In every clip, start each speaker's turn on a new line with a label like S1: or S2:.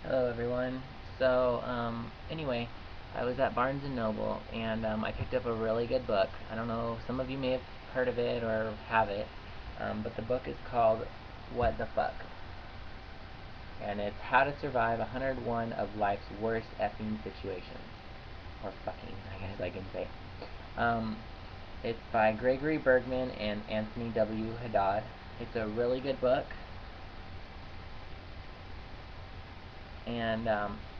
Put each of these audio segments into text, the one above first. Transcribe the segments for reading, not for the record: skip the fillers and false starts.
S1: Hello everyone. Anyway, I was at Barnes& and Noble and I picked up a really good book. I don't know, some of you may have heard of it or have it, but the book is called What the Fuck? And it's How to Survive 101 of Life's Worst Effing Situations. Or fucking, I guess I can say. Um, it's by Gregory Bergman and Anthony W. Haddad. It's a really good book. And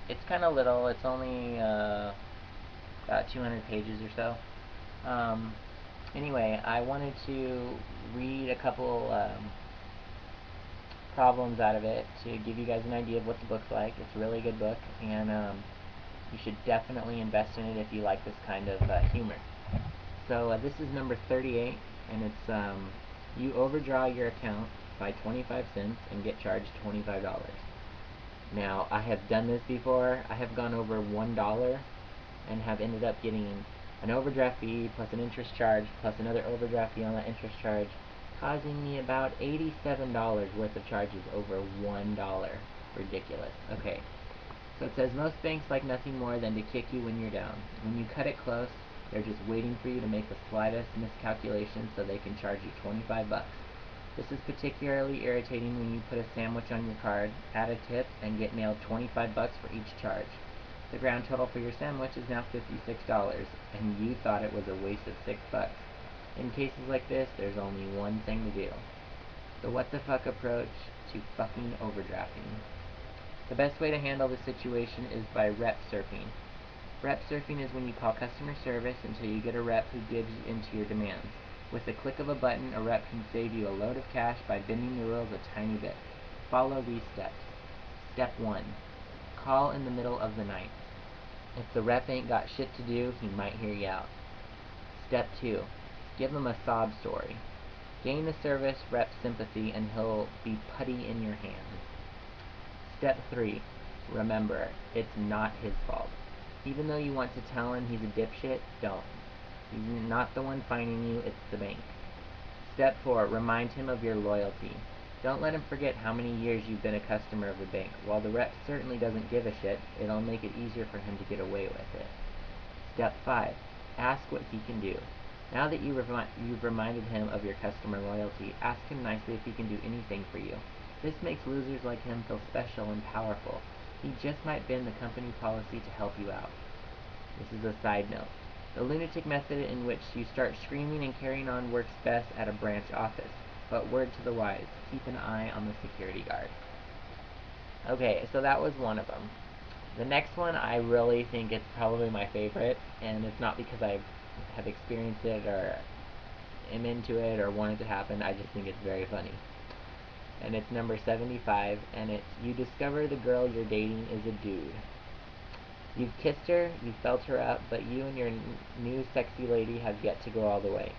S1: it's kind of little. It's only about 200 pages or so. Anyway, I wanted to read a couple problems out of it to give you guys an idea of what the book's like. It's a really good book, and you should definitely invest in it if you like this kind of humor. So this is number 38, and it's you overdraw your account by 25 cents and get charged $25. Now, I have done this before. I have gone over $1 and have ended up getting an overdraft fee plus an interest charge plus another overdraft fee on that interest charge, causing me about $87 worth of charges over $1. Ridiculous. Okay, so it says most banks like nothing more than to kick you when you're down. When you cut it close, they're just waiting for you to make the slightest miscalculation so they can charge you 25 bucks. This is particularly irritating when you put a sandwich on your card, add a tip, and get nailed 25 bucks for each charge. The grand total for your sandwich is now $56, and you thought it was a waste of 6 bucks. In cases like this, there's only one thing to do. The what the fuck approach to fucking overdrafting. The best way to handle the situation is by rep surfing. Rep surfing is when you call customer service until you get a rep who gives into your demands. With the click of a button, a rep can save you a load of cash by bending the rules a tiny bit. Follow these steps. Step 1. Call in the middle of the night. If the rep ain't got shit to do, he might hear you out. Step 2. Give him a sob story. Gain the service rep's sympathy and he'll be putty in your hand. Step 3. Remember, it's not his fault. Even though you want to tell him he's a dipshit, don't. He's not the one fining you, it's the bank. Step 4. Remind him of your loyalty. Don't let him forget how many years you've been a customer of the bank. While the rep certainly doesn't give a shit, it'll make it easier for him to get away with it. Step 5. Ask what he can do. Now that you've reminded him of your customer loyalty, ask him nicely if he can do anything for you. This makes losers like him feel special and powerful. He just might bend the company policy to help you out. This is a side note. The lunatic method in which you start screaming and carrying on works best at a branch office. But word to the wise, keep an eye on the security guard. Okay, so that was one of them. The next one, I really think it's probably my favorite, and it's not because I have experienced it or am into it or want it to happen. I just think it's very funny. And it's number 75, and it's you discover the girl you're dating is a dude. You've kissed her, you've felt her up, but you and your new sexy lady have yet to go all the way.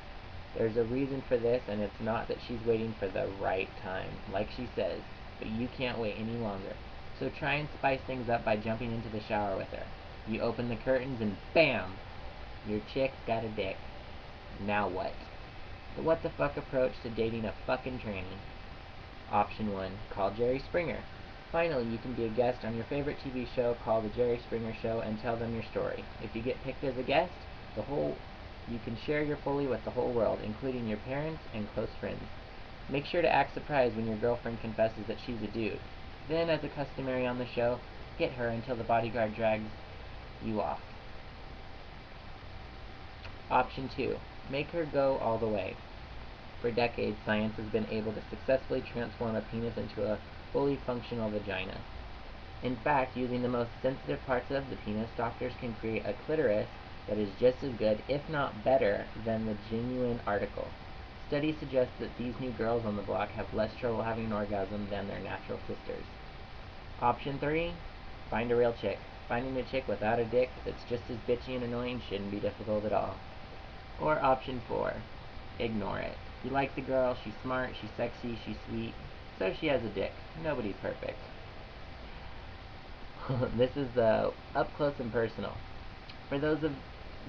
S1: There's a reason for this, and it's not that she's waiting for the right time, like she says, but you can't wait any longer. So try and spice things up by jumping into the shower with her. You open the curtains and BAM! Your chick's got a dick. Now what? The what the fuck approach to dating a fucking tranny. Option 1. Call Jerry Springer. Finally, you can be a guest on your favorite TV show called The Jerry Springer Show and tell them your story. If you get picked as a guest, you can share your folly with the whole world, including your parents and close friends. Make sure to act surprised when your girlfriend confesses that she's a dude. Then, as a customary on the show, hit her until the bodyguard drags you off. Option 2. Make her go all the way. For decades, science has been able to successfully transform a penis into a fully functional vagina. In fact, using the most sensitive parts of the penis, doctors can create a clitoris that is just as good, if not better, than the genuine article. Studies suggest that these new girls on the block have less trouble having an orgasm than their natural sisters. Option 3. Find a real chick. Finding a chick without a dick that's just as bitchy and annoying shouldn't be difficult at all. Or option 4. Ignore it. You like the girl, she's smart, she's sexy, she's sweet, so she has a dick. Nobody's perfect. This is up close and personal. For those of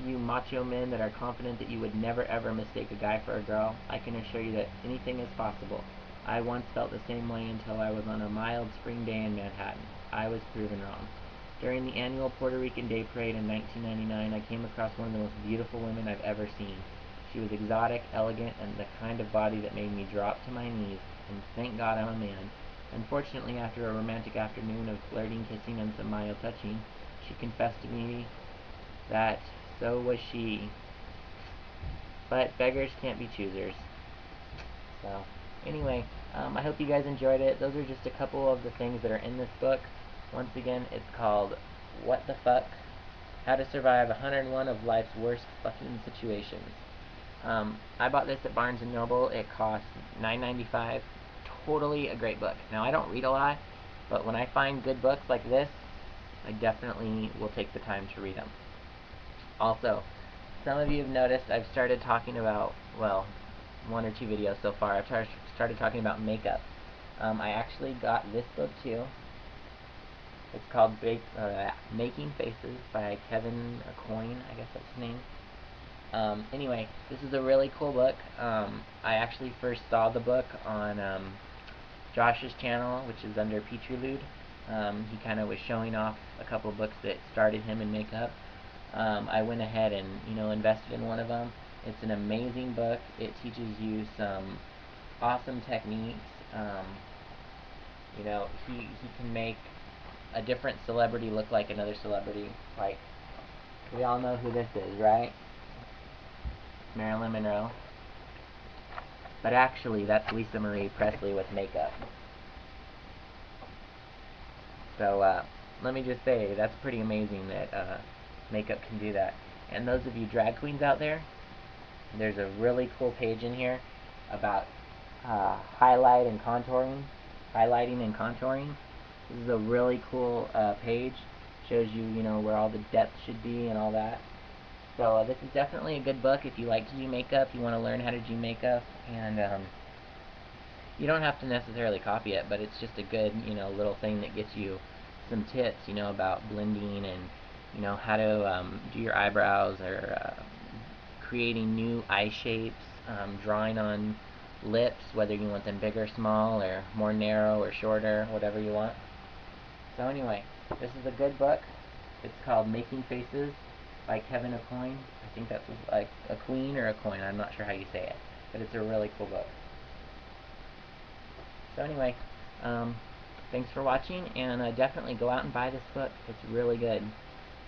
S1: you macho men that are confident that you would never ever mistake a guy for a girl, I can assure you that anything is possible. I once felt the same way until I was on a mild spring day in Manhattan. I was proven wrong. During the annual Puerto Rican Day Parade in 1999, I came across one of the most beautiful women I've ever seen. She was exotic, elegant, and the kind of body that made me drop to my knees, and thank God I'm a man. Unfortunately, after a romantic afternoon of flirting, kissing, and some mild touching, she confessed to me that so was she. But beggars can't be choosers. So, anyway, I hope you guys enjoyed it. Those are just a couple of the things that are in this book. Once again, it's called What the Fuck? How to Survive 101 of Life's Worst Fucking Situations. I bought this at Barnes & Noble. It cost $9.95. Totally a great book. Now, I don't read a lot, but when I find good books like this, I definitely will take the time to read them. Also, some of you have noticed I've started talking about, well, one or two videos so far, I've started talking about makeup. I actually got this book too. It's called Making Faces by Kevin Coyne, I guess that's his name. Anyway, this is a really cool book. I actually first saw the book on Josh's channel, which is under Petrude. He kind of was showing off a couple of books that started him in makeup. I went ahead and invested in one of them. It's an amazing book. It teaches you some awesome techniques. He can make a different celebrity look like another celebrity. Like, we all know who this is, right? Marilyn Monroe. But actually, that's Lisa Marie Presley with makeup. So, let me just say, that's pretty amazing that makeup can do that. And those of you drag queens out there, there's a really cool page in here about highlighting and contouring. This is a really cool page. Shows you, where all the depth should be and all that. So this is definitely a good book if you like to do makeup, you want to learn how to do makeup, and you don't have to necessarily copy it, but it's just a good, little thing that gets you some tips, about blending and, how to do your eyebrows, or creating new eye shapes, drawing on lips, whether you want them big or small, or more narrow or shorter, whatever you want. So anyway, this is a good book. It's called Making Faces by Kevin Coyne. I think that's like a queen or a coin. I'm not sure how you say it, but it's a really cool book. So anyway, thanks for watching, and definitely go out and buy this book. It's really good.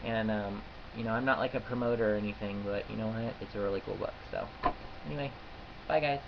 S1: And I'm not like a promoter or anything, but you know what? It's a really cool book. So anyway, bye guys.